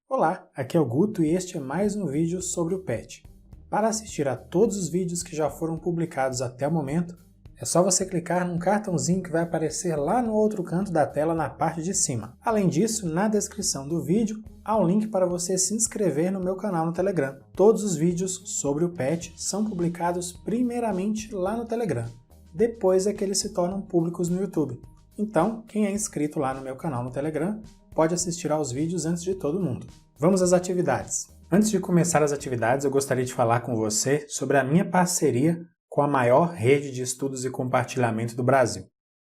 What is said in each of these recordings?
Olá, aqui é o Guto e este é mais um vídeo sobre o PET. Para assistir a todos os vídeos que já foram publicados até o momento, é só você clicar num cartãozinho que vai aparecer lá no outro canto da tela na parte de cima. Além disso, na descrição do vídeo há um link para você se inscrever no meu canal no Telegram. Todos os vídeos sobre o PET são publicados primeiramente lá no Telegram, depois é que eles se tornam públicos no YouTube. Então, quem é inscrito lá no meu canal no Telegram pode assistir aos vídeos antes de todo mundo. Vamos às atividades. Antes de começar as atividades, eu gostaria de falar com você sobre a minha parceria com a maior rede de estudos e compartilhamento do Brasil.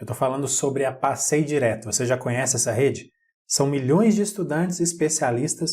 Eu estou falando sobre a Passei Direto. Você já conhece essa rede? São milhões de estudantes e especialistas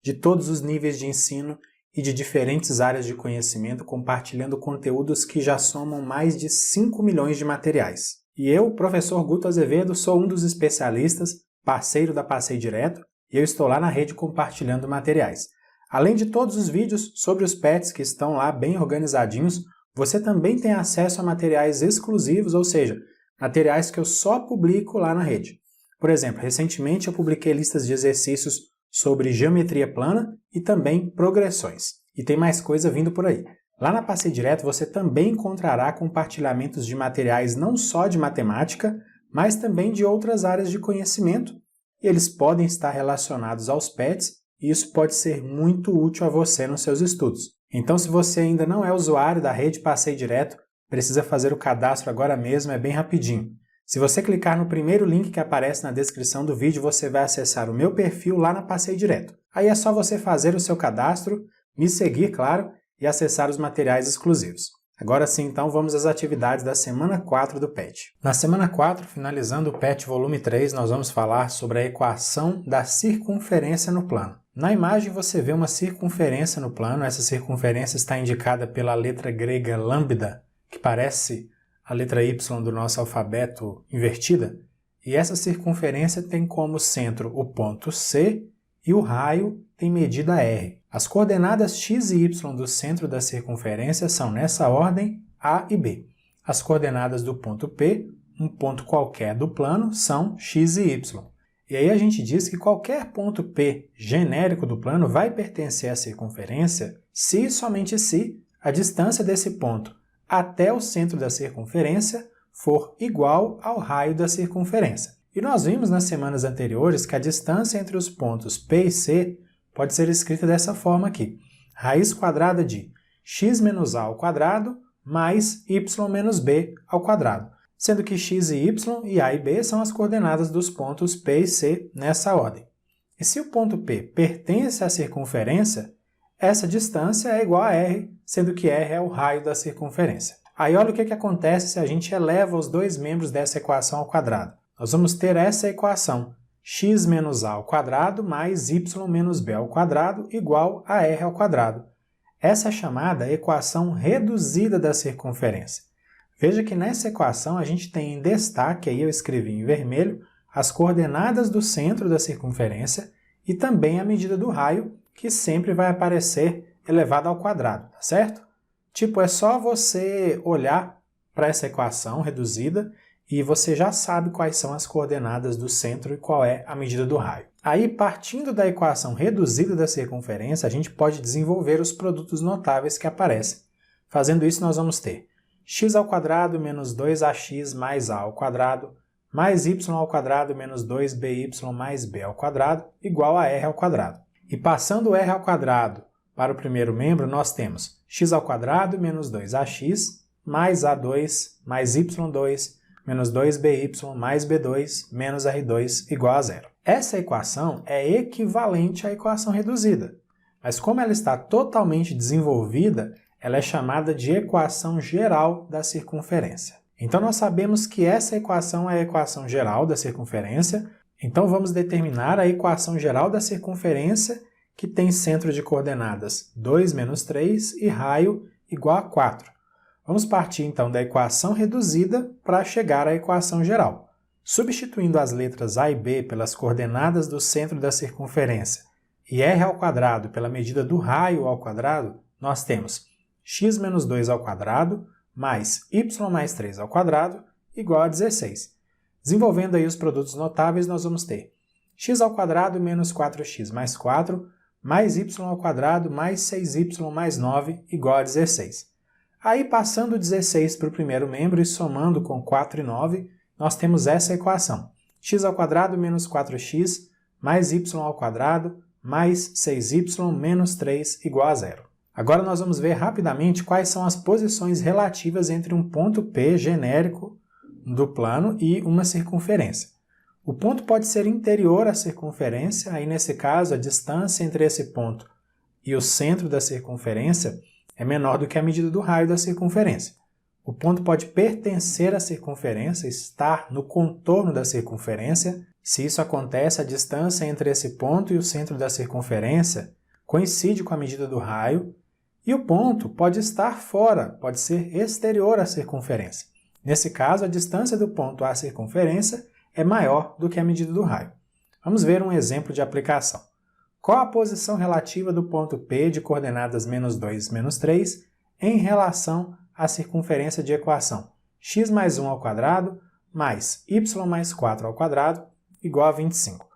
de todos os níveis de ensino e de diferentes áreas de conhecimento compartilhando conteúdos que já somam mais de 5 milhões de materiais. E eu, professor Guto Azevedo, sou um dos especialistas, parceiro da Passei Direto, e eu estou lá na rede compartilhando materiais. Além de todos os vídeos sobre os PETs que estão lá bem organizadinhos, você também tem acesso a materiais exclusivos, ou seja, materiais que eu só publico lá na rede. Por exemplo, recentemente eu publiquei listas de exercícios sobre geometria plana e também progressões. E tem mais coisa vindo por aí. Lá na Passei Direto você também encontrará compartilhamentos de materiais não só de matemática, mas também de outras áreas de conhecimento, e eles podem estar relacionados aos PETs, e isso pode ser muito útil a você nos seus estudos. Então, se você ainda não é usuário da rede Passei Direto, precisa fazer o cadastro agora mesmo, é bem rapidinho. Se você clicar no primeiro link que aparece na descrição do vídeo, você vai acessar o meu perfil lá na Passei Direto. Aí é só você fazer o seu cadastro, me seguir, claro, e acessar os materiais exclusivos. Agora sim, então, vamos às atividades da semana 4 do PET. Na semana 4, finalizando o PET volume 3, nós vamos falar sobre a equação da circunferência no plano. Na imagem você vê uma circunferência no plano, essa circunferência está indicada pela letra grega lambda, que parece a letra Y do nosso alfabeto invertida, e essa circunferência tem como centro o ponto C e o raio tem medida R. As coordenadas x e y do centro da circunferência são, nessa ordem, A e B. As coordenadas do ponto P, um ponto qualquer do plano, são x e y. E aí a gente diz que qualquer ponto P genérico do plano vai pertencer à circunferência se e somente se a distância desse ponto até o centro da circunferência for igual ao raio da circunferência. E nós vimos nas semanas anteriores que a distância entre os pontos P e C pode ser escrita dessa forma aqui. Raiz quadrada de x menos a ao quadrado mais y menos b ao quadrado, sendo que x e y e a e b são as coordenadas dos pontos P e C nessa ordem. E se o ponto P pertence à circunferência, essa distância é igual a r, sendo que r é o raio da circunferência. Aí olha o que acontece se a gente eleva os dois membros dessa equação ao quadrado. Nós vamos ter essa equação, x menos a ao quadrado mais y menos b ao quadrado igual a r ao quadrado. Essa é chamada equação reduzida da circunferência. Veja que nessa equação a gente tem em destaque, aí eu escrevi em vermelho, as coordenadas do centro da circunferência e também a medida do raio, que sempre vai aparecer elevado ao quadrado, tá certo? Tipo, é só você olhar para essa equação reduzida e você já sabe quais são as coordenadas do centro e qual é a medida do raio. Aí, partindo da equação reduzida da circunferência, a gente pode desenvolver os produtos notáveis que aparecem. Fazendo isso, nós vamos ter x ao quadrado menos 2ax mais a ao quadrado mais y ao quadrado menos 2by mais b ao quadrado igual a r ao quadrado. E passando o r ao quadrado para o primeiro membro, nós temos x ao quadrado menos 2ax mais a2 mais y2 menos 2by mais b2 menos r2 igual a zero. Essa equação é equivalente à equação reduzida, mas como ela está totalmente desenvolvida, ela é chamada de equação geral da circunferência. Então nós sabemos que essa equação é a equação geral da circunferência, então vamos determinar a equação geral da circunferência que tem centro de coordenadas 2 menos 3 e raio igual a 4. Vamos partir, então, da equação reduzida para chegar à equação geral. Substituindo as letras a e b pelas coordenadas do centro da circunferência e r ao quadrado pela medida do raio ao quadrado, nós temos x menos 2 ao quadrado mais y mais 3 ao quadrado igual a 16. Desenvolvendo aí os produtos notáveis, nós vamos ter x² menos 4x mais 4 mais y² mais 6y mais 9 igual a 16. Aí, passando o 16 para o primeiro membro e somando com 4 e 9, nós temos essa equação. x² menos 4x mais y² mais 6y menos 3 igual a 0. Agora nós vamos ver rapidamente quais são as posições relativas entre um ponto P genérico do plano e uma circunferência. O ponto pode ser interior à circunferência, aí nesse caso a distância entre esse ponto e o centro da circunferência é menor do que a medida do raio da circunferência. O ponto pode pertencer à circunferência, estar no contorno da circunferência. Se isso acontece, a distância entre esse ponto e o centro da circunferência coincide com a medida do raio, e o ponto pode estar fora, pode ser exterior à circunferência. Nesse caso, a distância do ponto à circunferência é maior do que a medida do raio. Vamos ver um exemplo de aplicação. Qual a posição relativa do ponto P de coordenadas menos 2, menos 3 em relação à circunferência de equação x mais 1² mais y mais 4² igual a 25?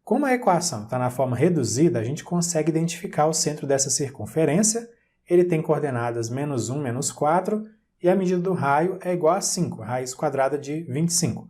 Como a equação está na forma reduzida, a gente consegue identificar o centro dessa circunferência. Ele tem coordenadas menos 1, menos 4 e a medida do raio é igual a 5, raiz quadrada de 25.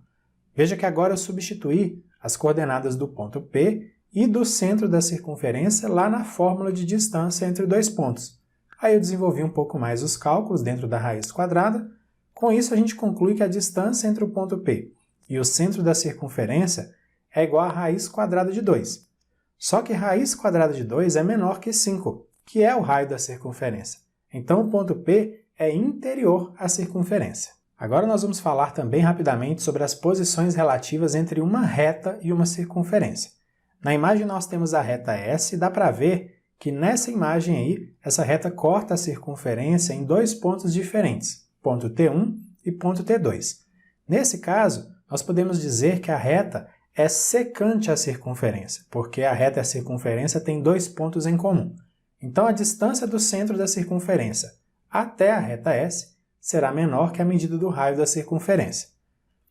Veja que agora eu substituí as coordenadas do ponto P e do centro da circunferência lá na fórmula de distância entre dois pontos. Aí eu desenvolvi um pouco mais os cálculos dentro da raiz quadrada. Com isso, a gente conclui que a distância entre o ponto P e o centro da circunferência é igual a raiz quadrada de 2. Só que raiz quadrada de 2 é menor que 5, que é o raio da circunferência. Então, o ponto P é interior à circunferência. Agora nós vamos falar também rapidamente sobre as posições relativas entre uma reta e uma circunferência. Na imagem nós temos a reta S e dá para ver que nessa imagem aí, essa reta corta a circunferência em dois pontos diferentes, ponto T1 e ponto T2. Nesse caso, nós podemos dizer que a reta é secante à circunferência, porque a reta e a circunferência têm dois pontos em comum. Então, a distância do centro da circunferência até a reta S será menor que a medida do raio da circunferência.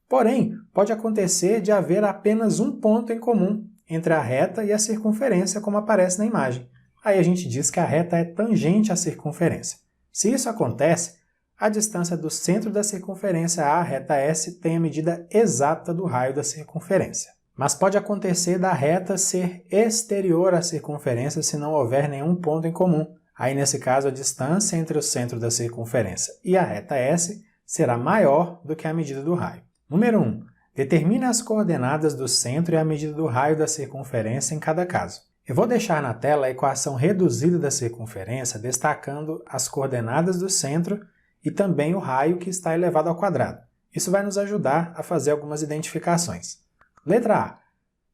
Porém, pode acontecer de haver apenas um ponto em comum entre a reta e a circunferência, como aparece na imagem. Aí a gente diz que a reta é tangente à circunferência. Se isso acontece, a distância do centro da circunferência à reta S tem a medida exata do raio da circunferência. Mas pode acontecer da reta ser exterior à circunferência se não houver nenhum ponto em comum. Aí, nesse caso, a distância entre o centro da circunferência e a reta S será maior do que a medida do raio. Número 1. Determine as coordenadas do centro e a medida do raio da circunferência em cada caso. Eu vou deixar na tela a equação reduzida da circunferência, destacando as coordenadas do centro e também o raio que está elevado ao quadrado. Isso vai nos ajudar a fazer algumas identificações. Letra A.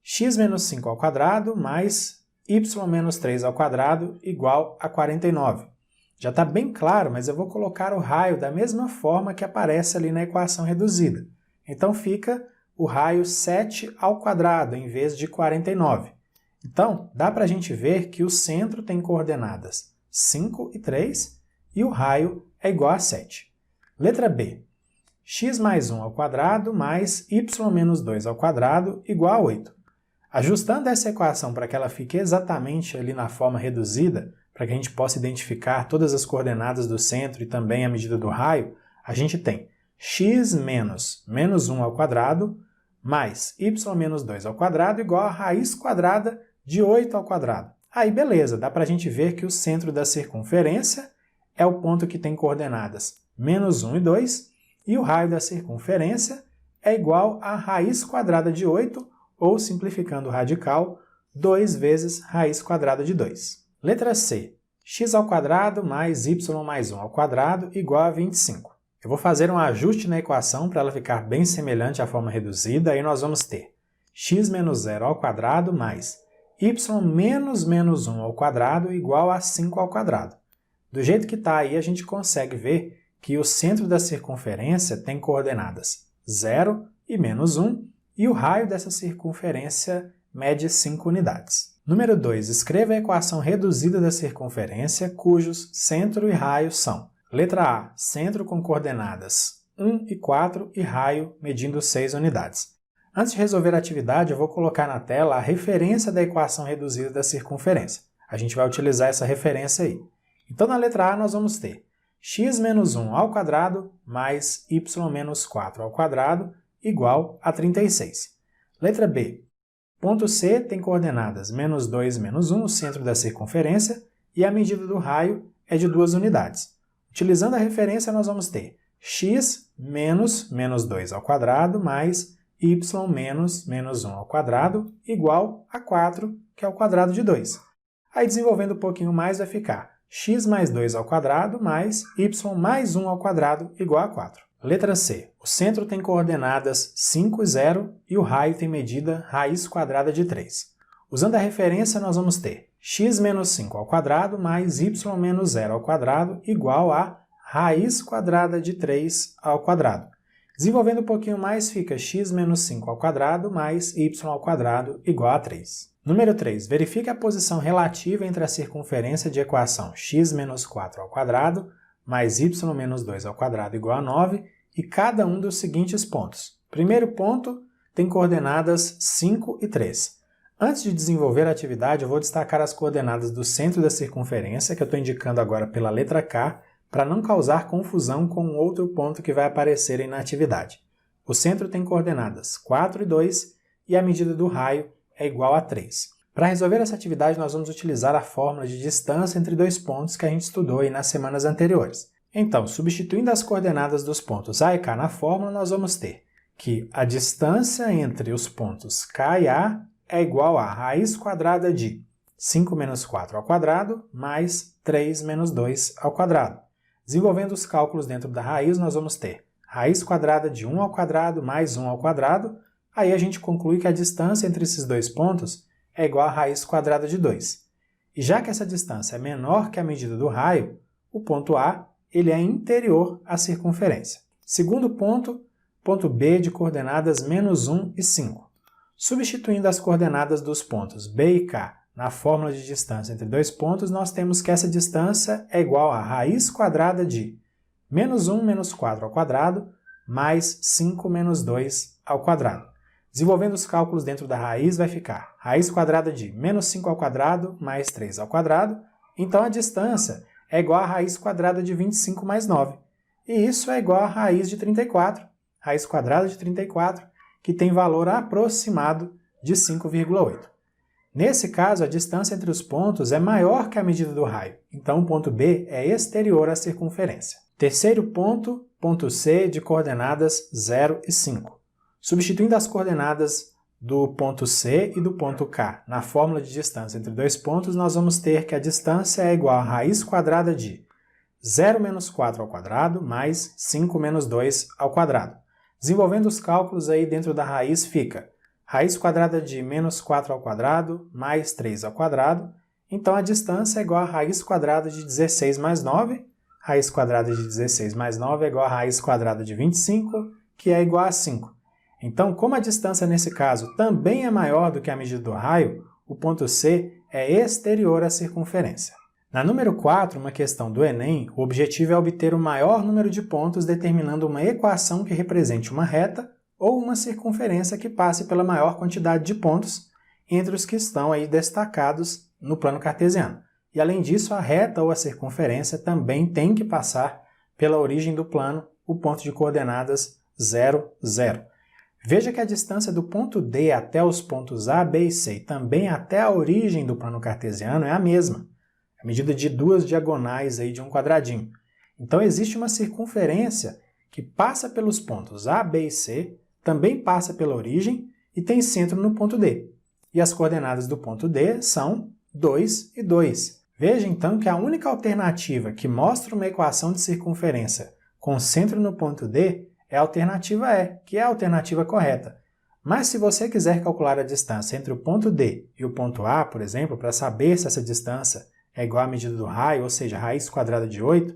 x menos 5 ao quadrado mais y menos 3 ao quadrado igual a 49. Já está bem claro, mas eu vou colocar o raio da mesma forma que aparece ali na equação reduzida. Então fica o raio 7 ao quadrado em vez de 49. Então, dá para a gente ver que o centro tem coordenadas 5 e 3 e o raio é igual a 7. Letra B. x mais 1 ao quadrado mais y menos 2 ao quadrado igual a 8. Ajustando essa equação para que ela fique exatamente ali na forma reduzida, para que a gente possa identificar todas as coordenadas do centro e também a medida do raio, a gente tem x menos menos 1 ao quadrado mais y menos 2 ao quadrado igual a raiz quadrada de 8 ao quadrado. Aí beleza, dá para a gente ver que o centro da circunferência é o ponto que tem coordenadas menos 1 e 2, e o raio da circunferência é igual a raiz quadrada de 8, ou, simplificando o radical, 2 vezes raiz quadrada de 2. Letra C. X ao quadrado mais y mais 1 ao quadrado igual a 25. Eu vou fazer um ajuste na equação para ela ficar bem semelhante à forma reduzida, aí nós vamos ter x menos 0 ao quadrado mais y menos menos 1 ao quadrado igual a 5 ao quadrado. Do jeito que está aí, a gente consegue ver que o centro da circunferência tem coordenadas 0 e menos 1, e o raio dessa circunferência mede 5 unidades. Número 2. Escreva a equação reduzida da circunferência, cujos centro e raio são: letra A, centro com coordenadas 1 e 4 e raio medindo 6 unidades. Antes de resolver a atividade, eu vou colocar na tela a referência da equação reduzida da circunferência. A gente vai utilizar essa referência aí. Então, na letra A, nós vamos ter x menos 1 ao quadrado mais y menos 4 ao quadrado igual a 36. Letra B. Ponto C tem coordenadas menos 2, menos 1, o centro da circunferência, e a medida do raio é de 2 unidades. Utilizando a referência, nós vamos ter x menos menos 2 ao quadrado mais y menos menos 1 ao quadrado igual a 4, que é o quadrado de 2. Aí, desenvolvendo um pouquinho mais, vai ficar x mais 2 ao quadrado mais y mais 1 ao quadrado igual a 4. Letra C. O centro tem coordenadas 5 e 0 e o raio tem medida raiz quadrada de 3. Usando a referência, nós vamos ter x menos 5 ao quadrado mais y menos 0 ao quadrado igual a raiz quadrada de 3 ao quadrado. Desenvolvendo um pouquinho mais, fica x menos 5 ao quadrado mais y ao quadrado igual a 3. Número 3. Verifique a posição relativa entre a circunferência de equação x menos 4 ao quadrado mais y menos 2 ao quadrado igual a 9 e cada um dos seguintes pontos. Primeiro ponto tem coordenadas 5 e 3. Antes de desenvolver a atividade, eu vou destacar as coordenadas do centro da circunferência, que eu estou indicando agora pela letra K, para não causar confusão com outro ponto que vai aparecer aí na atividade. O centro tem coordenadas 4 e 2 e a medida do raio é igual a 3. Para resolver essa atividade, nós vamos utilizar a fórmula de distância entre dois pontos que a gente estudou aí nas semanas anteriores. Então, substituindo as coordenadas dos pontos A e K na fórmula, nós vamos ter que a distância entre os pontos K e A é igual a raiz quadrada de 5 menos 4 ao quadrado mais 3 menos 2 ao quadrado. Desenvolvendo os cálculos dentro da raiz, nós vamos ter raiz quadrada de 1 ao quadrado mais 1 ao quadrado. Aí a gente conclui que a distância entre esses dois pontos é igual a raiz quadrada de 2. E já que essa distância é menor que a medida do raio, o ponto A ele é interior à circunferência. Segundo ponto, ponto B de coordenadas menos 1 e 5. Substituindo as coordenadas dos pontos B e K na fórmula de distância entre dois pontos, nós temos que essa distância é igual a raiz quadrada de menos 1 menos 4 ao quadrado mais 5 menos 2 ao quadrado. Desenvolvendo os cálculos dentro da raiz, vai ficar raiz quadrada de menos 5 ao quadrado mais 3 ao quadrado. Então, a distância é igual a raiz quadrada de 25 mais 9. E isso é igual a raiz de 34, raiz quadrada de 34, que tem valor aproximado de 5,8. Nesse caso, a distância entre os pontos é maior que a medida do raio. Então, o ponto B é exterior à circunferência. Terceiro ponto, ponto C de coordenadas 0 e 5. Substituindo as coordenadas do ponto C e do ponto K na fórmula de distância entre dois pontos, nós vamos ter que a distância é igual a raiz quadrada de 0 menos 4 ao quadrado mais 5 menos 2 ao quadrado. Desenvolvendo os cálculos aí dentro da raiz, fica raiz quadrada de menos 4 ao quadrado mais 3 ao quadrado. Então, a distância é igual a raiz quadrada de 16 mais 9. Raiz quadrada de 16 mais 9 é igual a raiz quadrada de 25, que é igual a 5. Então, como a distância nesse caso também é maior do que a medida do raio, o ponto C é exterior à circunferência. Na número 4, uma questão do Enem, o objetivo é obter o maior número de pontos determinando uma equação que represente uma reta ou uma circunferência que passe pela maior quantidade de pontos entre os que estão aí destacados no plano cartesiano. E além disso, a reta ou a circunferência também tem que passar pela origem do plano, o ponto de coordenadas 0, 0. Veja que a distância do ponto D até os pontos A, B e C e também até a origem do plano cartesiano é a mesma, a medida de duas diagonais aí de um quadradinho. Então existe uma circunferência que passa pelos pontos A, B e C, também passa pela origem e tem centro no ponto D. E as coordenadas do ponto D são 2 e 2. Veja então que a única alternativa que mostra uma equação de circunferência com centro no ponto D é a alternativa E, que é a alternativa correta. Mas se você quiser calcular a distância entre o ponto D e o ponto A, por exemplo, para saber se essa distância é igual à medida do raio, ou seja, raiz quadrada de 8,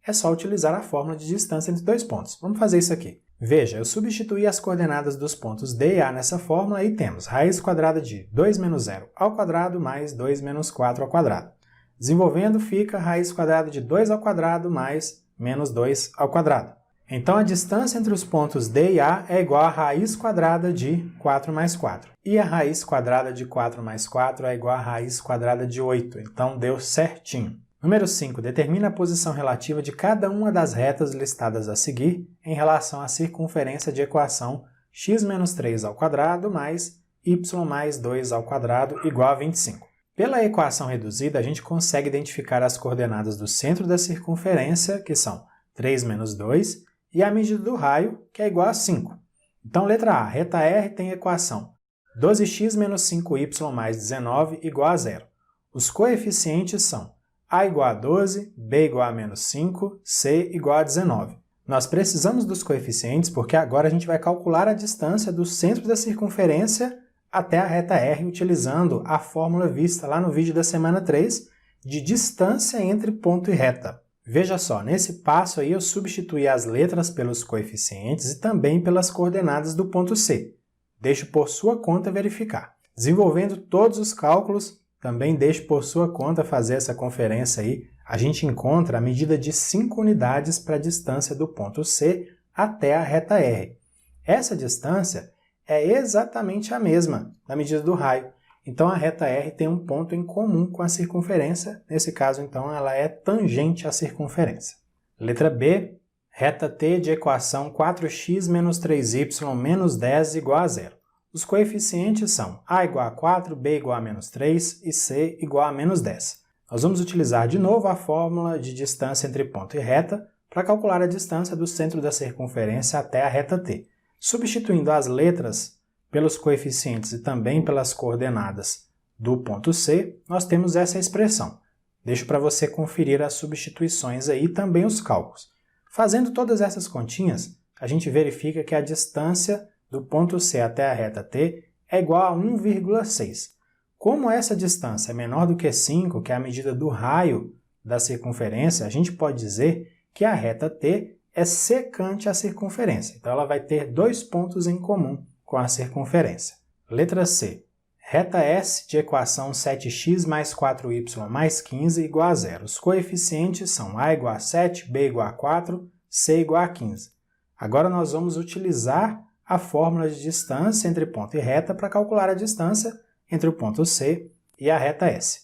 é só utilizar a fórmula de distância entre dois pontos. Vamos fazer isso aqui. Veja, eu substituí as coordenadas dos pontos D e A nessa fórmula e temos raiz quadrada de 2 menos 0 ao quadrado mais 2 menos 4 ao quadrado. Desenvolvendo, fica raiz quadrada de 2 ao quadrado mais menos 2 ao quadrado. Então a distância entre os pontos D e A é igual à raiz quadrada de 4 mais 4. E a raiz quadrada de 4 mais 4 é igual à raiz quadrada de 8. Então deu certinho. Número 5. Determina a posição relativa de cada uma das retas listadas a seguir em relação à circunferência de equação x menos 3 ao quadrado mais y mais 2 ao quadrado igual a 25. Pela equação reduzida, a gente consegue identificar as coordenadas do centro da circunferência, que são 3 menos 2, e a medida do raio, que é igual a 5. Então, letra A, reta R tem equação 12x menos 5y mais 19 igual a 0. Os coeficientes são A igual a 12, B igual a menos 5, C igual a 19. Nós precisamos dos coeficientes porque agora a gente vai calcular a distância do centro da circunferência até a reta R utilizando a fórmula vista lá no vídeo da semana 3 de distância entre ponto e reta. Veja só, nesse passo aí eu substituí as letras pelos coeficientes e também pelas coordenadas do ponto C. Deixo por sua conta verificar. Desenvolvendo todos os cálculos, também deixo por sua conta fazer essa conferência aí. A gente encontra a medida de 5 unidades para a distância do ponto C até a reta R. Essa distância é exatamente a mesma da medida do raio. Então a reta R tem um ponto em comum com a circunferência, nesse caso então ela é tangente à circunferência. Letra B, reta T de equação 4x menos 3y menos 10 igual a 0. Os coeficientes são A igual a 4, B igual a menos 3 e C igual a menos 10. Nós vamos utilizar de novo a fórmula de distância entre ponto e reta para calcular a distância do centro da circunferência até a reta T. Substituindo as letras pelos coeficientes e também pelas coordenadas do ponto C, nós temos essa expressão. Deixo para você conferir as substituições aí e também os cálculos. Fazendo todas essas continhas, a gente verifica que a distância do ponto C até a reta T é igual a 1,6. Como essa distância é menor do que 5, que é a medida do raio da circunferência, a gente pode dizer que a reta T é secante à circunferência. Então ela vai ter 2 pontos em comum com a circunferência. Letra C. Reta S de equação 7x mais 4y mais 15 igual a 0. Os coeficientes são A igual a 7, B igual a 4, C igual a 15. Agora nós vamos utilizar a fórmula de distância entre ponto e reta para calcular a distância entre o ponto C e a reta S.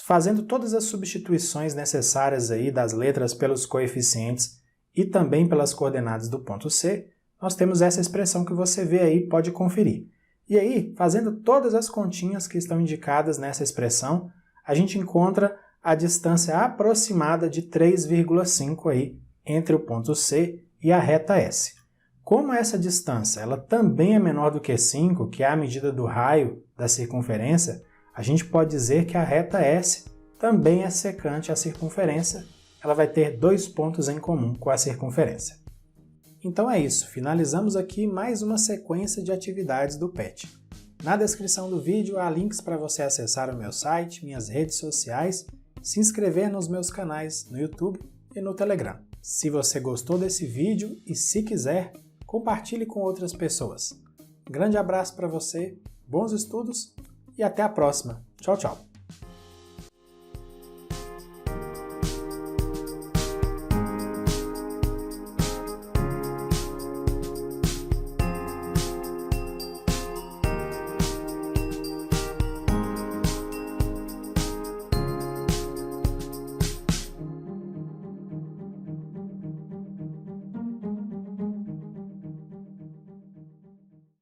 Fazendo todas as substituições necessárias aí das letras pelos coeficientes e também pelas coordenadas do ponto C, nós temos essa expressão que você vê aí, pode conferir. E aí, fazendo todas as continhas que estão indicadas nessa expressão, a gente encontra a distância aproximada de 3,5 aí entre o ponto C e a reta S. Como essa distância ela também é menor do que 5, que é a medida do raio da circunferência, a gente pode dizer que a reta S também é secante à circunferência. Ela vai ter 2 pontos em comum com a circunferência. Então é isso, finalizamos aqui mais uma sequência de atividades do PET. Na descrição do vídeo há links para você acessar o meu site, minhas redes sociais, se inscrever nos meus canais no YouTube e no Telegram. Se você gostou desse vídeo e se quiser, compartilhe com outras pessoas. Um grande abraço para você, bons estudos e até a próxima. Tchau, tchau!